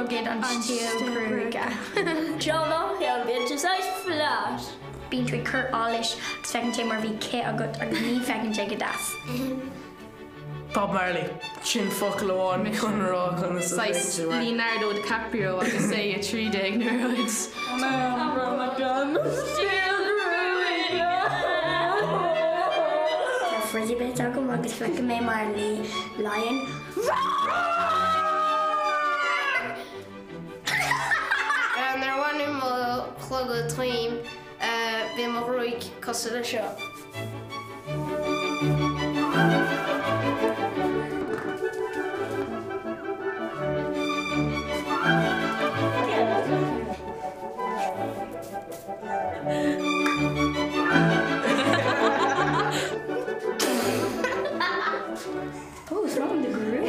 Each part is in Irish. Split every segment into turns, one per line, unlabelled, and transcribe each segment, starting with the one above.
rugid an stíl grúga.
Seán an bit is éis flash.
Bín tú cur ális gus fecinn té mar bhí cé agat ar ní fecinn té go das.
Bob Marley, sin Cúla4 chun rá chun
Sais Leonardo DiCaprio agus é a 30 nuaid.
Frizzy bit agam agus fecinn mé mar lion.
Nar bhainú má chlogad tríim bhí mar roiig cos le seo.
Oh, it's wrong the group.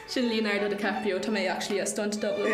Sin Leonardo DiCaprio tá mé actually a stunt double.